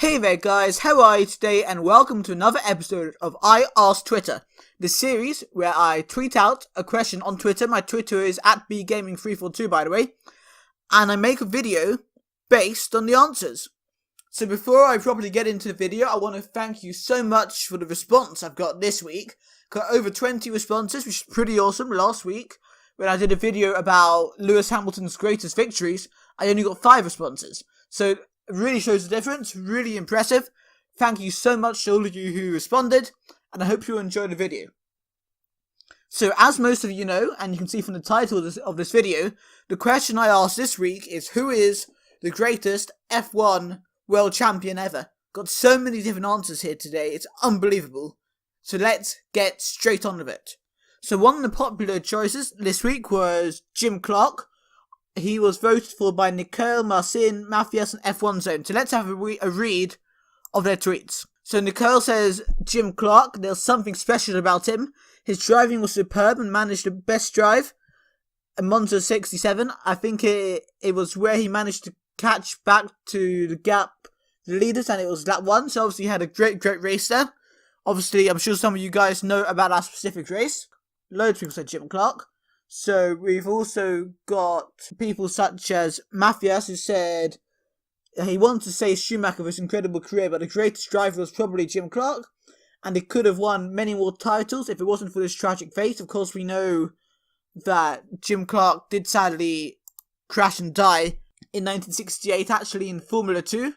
Hey there guys, how are you today, and welcome to another episode of I Ask Twitter, the series where I tweet out a question on Twitter. My Twitter is @bgaming342 by the way, and I make a video based on the answers. So before I properly get into the video, I want to thank you so much for the response I've got this week. Got over 20 responses, which is pretty awesome. Last week, when I did a video about Lewis Hamilton's greatest victories, I only got 5 responses. So it really shows the difference, really impressive. Thank you so much to all of you who responded, and I hope you enjoyed the video. So as most of you know, and you can see from the title of this video, the question I asked this week is, who is the greatest F1 world champion ever? Got so many different answers here today, it's unbelievable. So let's get straight on with it. So one of the popular choices this week was Jim Clark. He was voted for by Nicole, Marcin, Matthias and F1 Zone. So let's have a read of their tweets. So Nicole says, Jim Clark, there's something special about him. His driving was superb and managed the best drive. A Monza 67. I think it was where he managed to catch back to the gap, the leaders, and it was lap 1. So obviously he had a great race there. Obviously, I'm sure some of you guys know about that specific race. Loads of people said Jim Clark. So we've also got people such as Matthias, who said he wanted to say Schumacher for his incredible career, but the greatest driver was probably Jim Clark, and he could have won many more titles if it wasn't for his tragic fate. Of course, we know that Jim Clark did sadly crash and die in 1968, actually in Formula 2,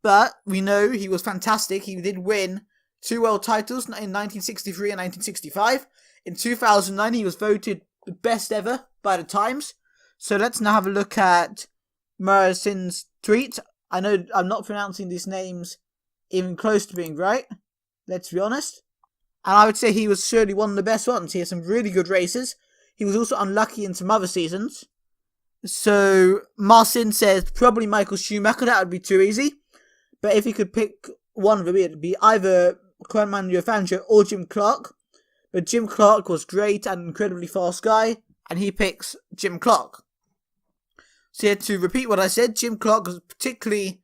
but we know he was fantastic. He did win 2 world titles in 1963 and 1965. In 2009, he was voted the best ever by the Times. So let's now have a look at Marcin's tweet. I know I'm not pronouncing these names even close to being right, let's be honest. And I would say he was surely one of the best ones. He had some really good races. He was also unlucky in some other seasons. So Marcin says probably Michael Schumacher. That would be too easy. But if he could pick one of them, it would be either Juan Manuel Fangio or Jim Clark. But Jim Clark was great and an incredibly fast guy, and he picks Jim Clark. So yeah, to repeat what I said, Jim Clark was particularly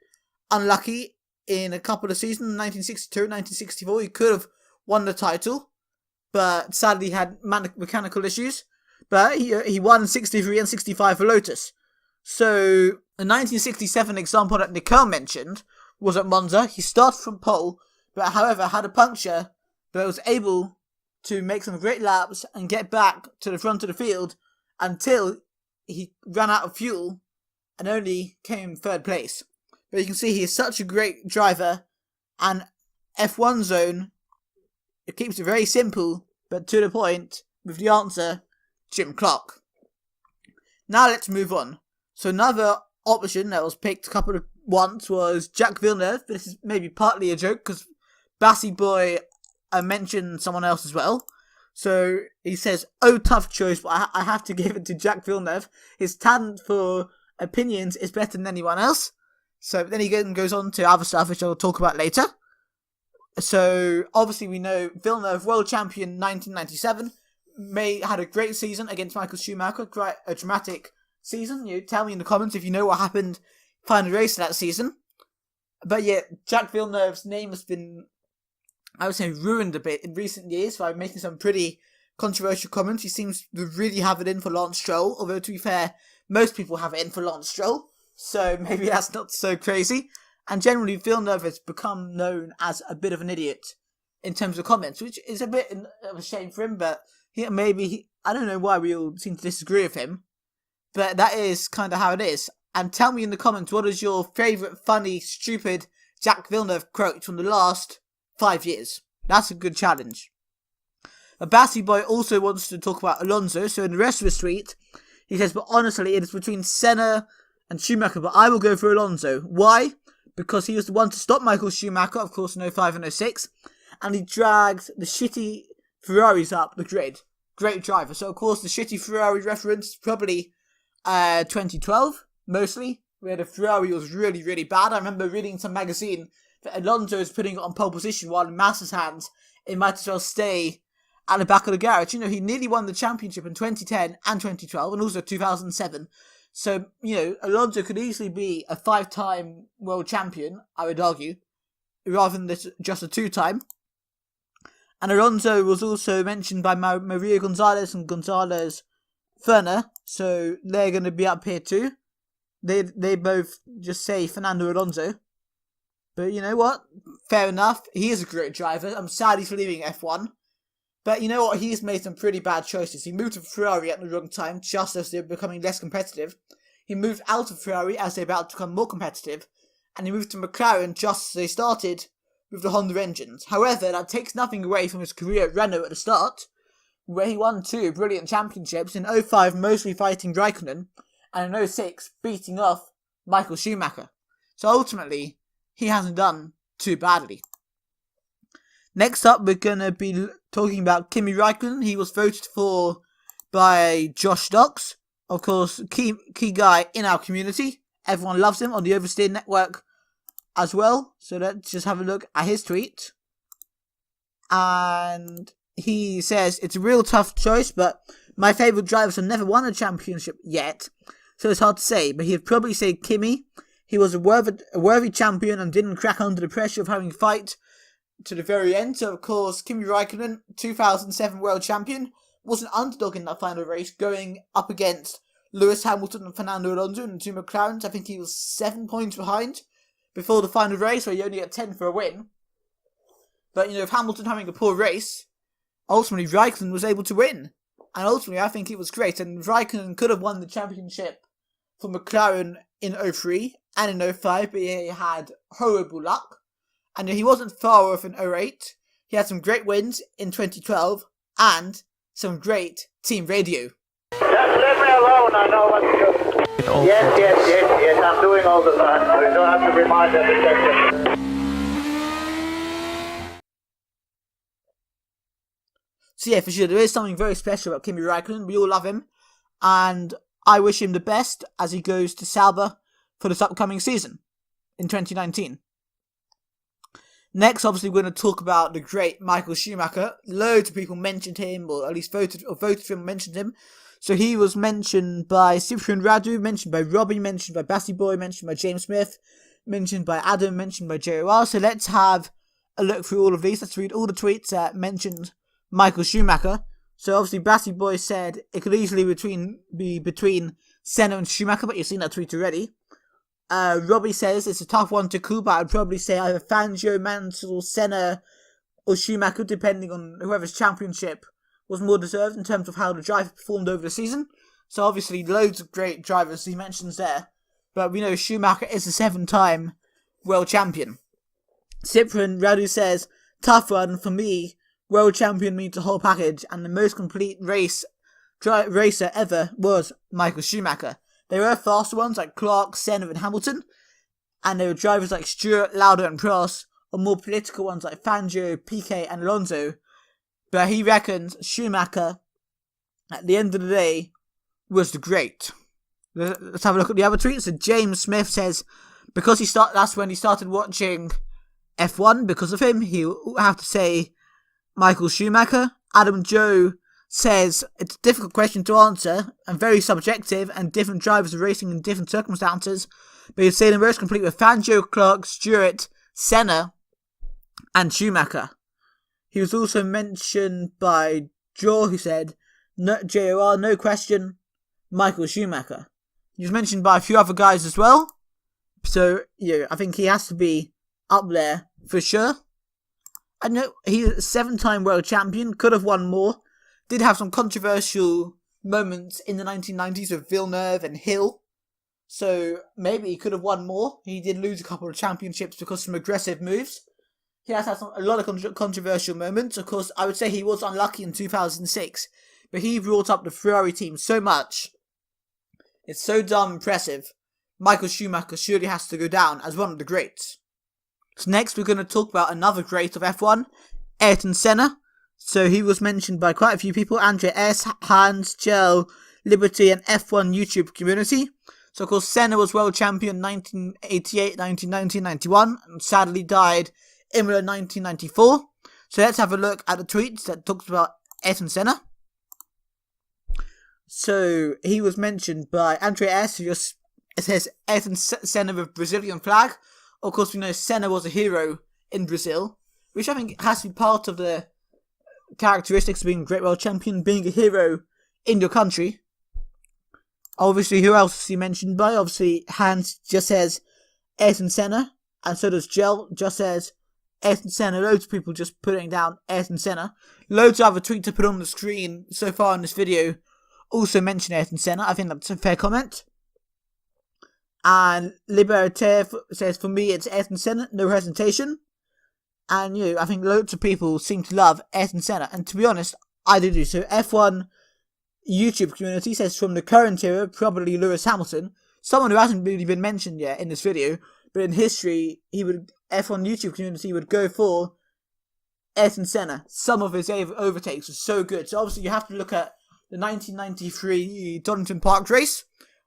unlucky in a couple of seasons, 1962 and 1964. He could have won the title, but sadly had mechanical issues. But he won 63 and 65 for Lotus. So the 1967 example that Nicole mentioned was at Monza. He started from pole, but however had a puncture, but was able to make some great laps and get back to the front of the field until he ran out of fuel and only came 3rd place. But you can see he is such a great driver, and F1 Zone, it keeps it very simple but to the point with the answer, Jim Clark. Now let's move on. So another option that was picked once was Jacques Villeneuve. This is maybe partly a joke because Bassy Boy mentioned someone else as well. So he says, oh, tough choice, but I have to give it to Jacques Villeneuve. His talent for opinions is better than anyone else. So then he goes on to other stuff, which I'll talk about later. So obviously we know Villeneuve, world champion 1997, had a great season against Michael Schumacher, quite a dramatic season. You tell me in the comments if you know what happened final race of that season. But yeah, Jacques Villeneuve's name has been, I would say, ruined a bit in recent years by making some pretty controversial comments. He seems to really have it in for Lance Stroll, although to be fair, most people have it in for Lance Stroll, so maybe that's not so crazy. And generally, Villeneuve has become known as a bit of an idiot in terms of comments, which is a bit of a shame for him, but I don't know why we all seem to disagree with him, but that is kind of how it is. And tell me in the comments, what is your favourite funny, stupid Jacques Villeneuve quote from the last 5 years? That's a good challenge. But Bassy Boy also wants to talk about Alonso, so in the rest of his tweet, he says, but honestly, it is between Senna and Schumacher, but I will go for Alonso. Why? Because he was the one to stop Michael Schumacher, of course, in 05 and 06, and he dragged the shitty Ferraris up the grid. Great driver. So, of course, the shitty Ferrari reference, probably 2012, mostly, where the Ferrari was really, really bad. I remember reading some magazine that Alonso is putting it on pole position while in Massa's hands, it might as well stay at the back of the garage. You know, he nearly won the championship in 2010 and 2012, and also 2007. So, Alonso could easily be a 5-time world champion, I would argue, rather than just a 2-time. And Alonso was also mentioned by Maria Gonzalez and Gonzalez Ferner, so they're going to be up here too. They both just say Fernando Alonso. But you know what? Fair enough. He is a great driver. I'm sad he's leaving F1. But you know what? He's made some pretty bad choices. He moved to Ferrari at the wrong time, just as they're becoming less competitive. He moved out of Ferrari as they're about to become more competitive. And he moved to McLaren just as they started with the Honda engines. However, that takes nothing away from his career at Renault at the start, where he won 2 brilliant championships, in 05 mostly fighting Raikkonen, and in 06 beating off Michael Schumacher. So ultimately, he hasn't done too badly. Next up, we're going to be talking about Kimi Raikkonen. He was voted for by Josh Stocks. Of course, key guy in our community. Everyone loves him on the Oversteer network as well. So let's just have a look at his tweet. And he says, it's a real tough choice, but my favourite drivers have never won a championship yet. So it's hard to say, but he'd probably say Kimi. He was a worthy champion and didn't crack under the pressure of having to fight to the very end. So, of course, Kimi Raikkonen, 2007 world champion, was an underdog in that final race, going up against Lewis Hamilton and Fernando Alonso in the 2 McLarens. I think he was 7 points behind before the final race, where he only got 10 for a win. But, with Hamilton having a poor race, ultimately Raikkonen was able to win. And ultimately, I think it was great. And Raikkonen could have won the championship for McLaren in 03 and in 05, but he had horrible luck. And he wasn't far off in 08. He had some great wins in 2012 and some great team radio. Just leave me alone, I know what to do. Yes, I'm doing all the time. We don't have to remind every second. So yeah, for sure, there is something very special about Kimi Raikkonen. We all love him. And I wish him the best as he goes to Sauber for this upcoming season in 2019. Next, obviously, we're going to talk about the great Michael Schumacher. Loads of people mentioned him, or at least voted for him, mentioned him. So he was mentioned by Cyprian Radu, mentioned by Robbie, mentioned by Bassy Boy, mentioned by James Smith, mentioned by Adam, mentioned by JOR. So let's have a look through all of these. Let's read all the tweets that mentioned Michael Schumacher. So obviously, Bassy Boy said it could easily be between Senna and Schumacher, but you've seen that tweet already. Robbie says it's a tough one to call, but I'd probably say either Fangio, Mansell, Senna, or Schumacher, depending on whoever's championship was more deserved in terms of how the driver performed over the season. So obviously, loads of great drivers he mentions there, but we know Schumacher is a 7-time world champion. Cyprian Radu says, tough one for me. World champion means the whole package, and the most complete racer ever was Michael Schumacher. There were faster ones like Clark, Senna and Hamilton, and there were drivers like Stewart, Lauda and Prost, or more political ones like Fangio, Piquet and Alonso. But he reckons Schumacher, at the end of the day, was the great. Let's have a look at the other tweets. So James Smith says, because that's when he started watching F1, because of him, he'll have to say Michael Schumacher. Adam Joe says it's a difficult question to answer and very subjective, and different drivers are racing in different circumstances, but he'd say the most complete with Fangio, Clark, Stewart, Senna and Schumacher. He was also mentioned by Joe, who said JOR, no question, Michael Schumacher. He was mentioned by a few other guys as well, so I think he has to be up there for sure. I know he's a 7-time world champion, could have won more. Did have some controversial moments in the 1990s with Villeneuve and Hill. So maybe he could have won more. He did lose a couple of championships because of some aggressive moves. He has had a lot of controversial moments. Of course, I would say he was unlucky in 2006. But he brought up the Ferrari team so much. It's so damn impressive. Michael Schumacher surely has to go down as one of the greats. So next we're going to talk about another great of F1, Ayrton Senna. So he was mentioned by quite a few people, Andre S, Hans, Gel, Liberty and F1 YouTube community. So of course Senna was world champion 1988, 1990, 91 and sadly died in 1994. So let's have a look at the tweets that talks about Ayrton Senna. So he was mentioned by Andre S, who just says Ayrton Senna with Brazilian flag. Of course, we know Senna was a hero in Brazil, which I think has to be part of the characteristics of being a great world champion, being a hero in your country. Obviously, who else is he mentioned by? Obviously, Hans just says Ayrton Senna, and so does Gel, just says Ayrton Senna. Loads of people just putting down Ayrton Senna. Loads of other tweets to put on the screen so far in this video also mention Ayrton Senna. I think that's a fair comment. And Liberté says, for me, it's Ayrton Senna, no hesitation. And I think loads of people seem to love Ayrton Senna. And to be honest, I do. So F1 YouTube community says from the current era, probably Lewis Hamilton. Someone who hasn't really been mentioned yet in this video. But in history, F1 YouTube community would go for Ayrton Senna. Some of his overtakes are so good. So obviously you have to look at the 1993 Donington Park race.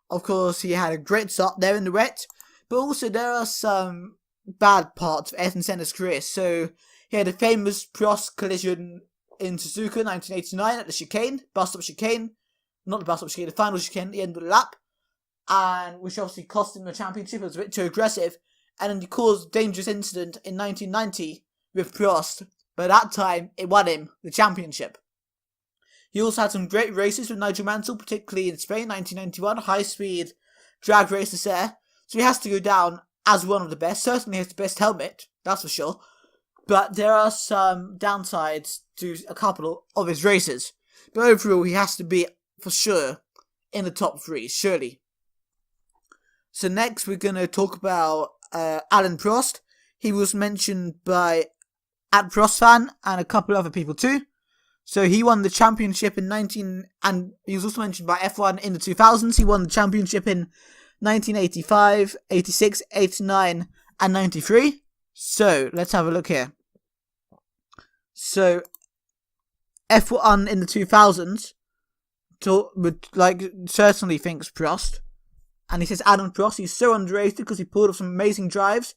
Of course, he had a great start there in the wet. But also there are some bad parts of Ayrton Senna's career. So he had a famous Prost collision in Suzuka 1989 at the chicane. Bust-up chicane. Not the bust-up chicane, the final chicane at the end of the lap. And which obviously cost him the championship. It was a bit too aggressive. And then he caused a dangerous incident in 1990 with Prost. But at that time, it won him the championship. He also had some great races with Nigel Mansell, particularly in Spain, 1991. High-speed drag races there. So he has to go down as one of the best. Certainly has the best helmet, that's for sure. But there are some downsides to a couple of his races. But overall, he has to be, for sure, in the top 3, surely. So next, we're going to talk about Alain Prost. He was mentioned by @ProstFan and a couple other people too. So he won the championship in and he was also mentioned by F1 in the 2000s. He won the championship in 1985, 86, 89, and 93. So let's have a look here. So F1 in the 2000s certainly thinks Prost. And he says Alain Prost, he's so underrated because he pulled off some amazing drives,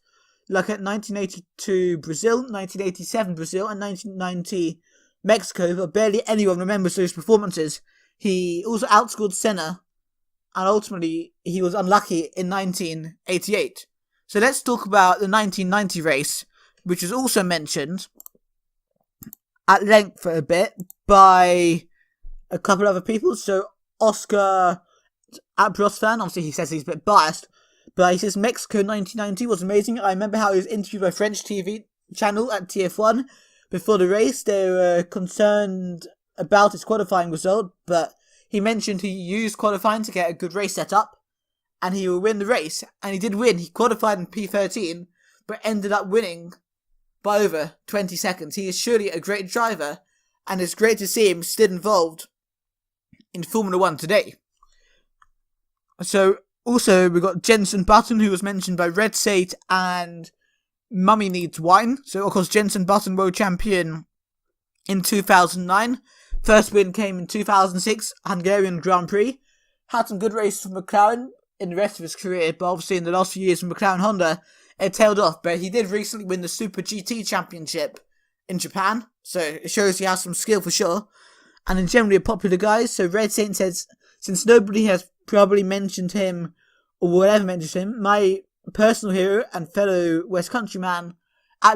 like at 1982 Brazil, 1987 Brazil, and 1990 Mexico, but barely anyone remembers those performances. He also outscored Senna, and ultimately he was unlucky in 1988. So let's talk about the 1990 race, which was also mentioned at length for a bit by a couple other people. So Oscar @ProstFan, obviously he says he's a bit biased, but he says Mexico 1990 was amazing. I remember how he was interviewed by French TV channel at TF1 before the race. They were concerned about his qualifying result, but he mentioned he used qualifying to get a good race set up, and he will win the race. And he did win. He qualified in P13, but ended up winning by over 20 seconds. He is surely a great driver, and it's great to see him still involved in Formula 1 today. So, also, we got Jenson Button, who was mentioned by Red Sate and Mummy Needs Wine. So, of course, Jenson Button, world champion in 2009. First win came in 2006, Hungarian Grand Prix. Had some good races for McLaren in the rest of his career, but obviously in the last few years with McLaren Honda, it tailed off. But he did recently win the Super GT Championship in Japan, so it shows he has some skill for sure. And in generally a popular guy, so Red Saint says, since nobody has probably mentioned him, or will ever mention him, my personal hero and fellow West Country man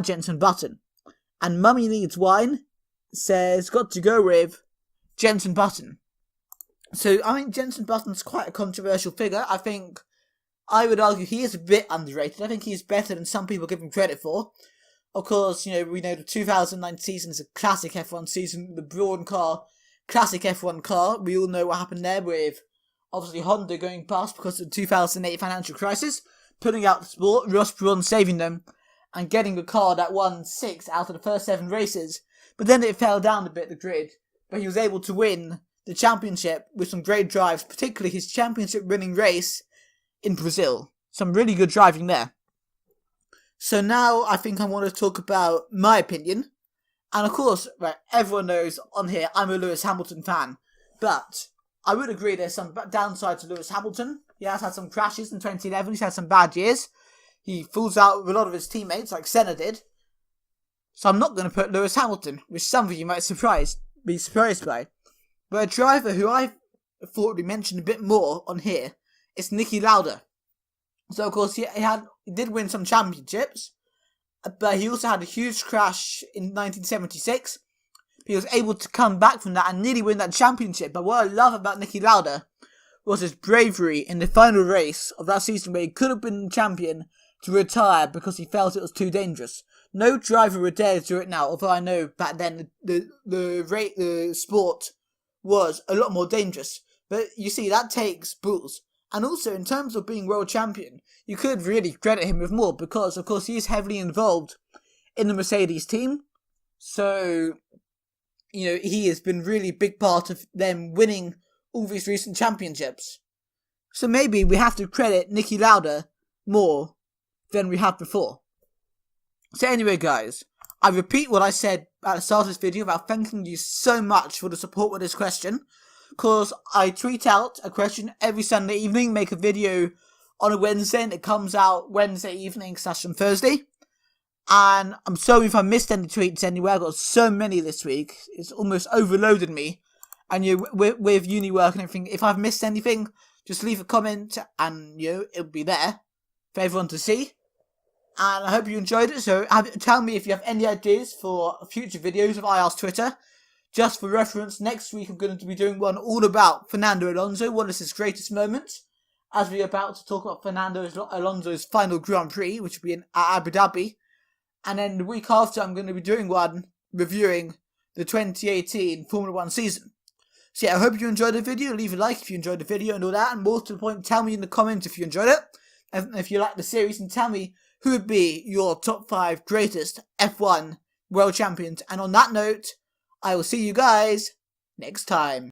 @Jenson Button. And Mummy Needs Wine says, got to go with Jenson Button. So I think Jenson Button's quite a controversial figure. I would argue he is a bit underrated. I think he's better than some people give him credit for. Of course, we know the 2009 season is a classic F1 season, the Brawn car, classic F1 car. We all know what happened there with, obviously, Honda going past because of the 2008 financial crisis, putting out the sport, Ross Brawn saving them, and getting a car that won 6 out of the first 7 races. But then it fell down a bit, the grid. But he was able to win the championship with some great drives, particularly his championship winning race in Brazil. Some really good driving there. So now I think I want to talk about my opinion. And of course, right, everyone knows on here I'm a Lewis Hamilton fan. But I would agree there's some downsides to Lewis Hamilton. He has had some crashes in 2011. He's had some bad years. He falls out with a lot of his teammates, like Senna did. So I'm not going to put Lewis Hamilton, which some of you might be surprised by. But a driver who I thought we mentioned a bit more on here, it's Niki Lauda. So of course he did win some championships, but he also had a huge crash in 1976. He was able to come back from that and nearly win that championship. But what I love about Niki Lauda was his bravery in the final race of that season, where he could have been champion, to retire because he felt it was too dangerous. No driver would dare to do it now, although I know back then the sport was a lot more dangerous. But you see, that takes balls. And also, in terms of being world champion, you could really credit him with more, because of course he is heavily involved in the Mercedes team. So, you know, he has been really big part of them winning all these recent championships. So maybe we have to credit Niki Lauda more than we have before. So anyway, guys, I repeat what I said at the start of this video about thanking you so much for the support with this question. Because I tweet out a question every Sunday evening, make a video on a Wednesday, and it comes out Wednesday evening / on Thursday. And I'm sorry if I missed any tweets anywhere. I got so many this week, it's almost overloaded me. And with uni work and everything, if I've missed anything, just leave a comment and it'll be there for everyone to see. And I hope you enjoyed it. So tell me if you have any ideas for future videos of I Ask Twitter. Just for reference, next week I'm going to be doing one all about Fernando Alonso, one of his greatest moments, as we're about to talk about Fernando Alonso's final Grand Prix, which will be in Abu Dhabi. And then the week after, I'm going to be doing one reviewing the 2018 Formula 1 season. So yeah, I hope you enjoyed the video. Leave a like if you enjoyed the video and all that. And more to the point, tell me in the comments if you enjoyed it, and if you like the series, and tell me who would be your top 5 greatest F1 world champions. And on that note, I will see you guys next time.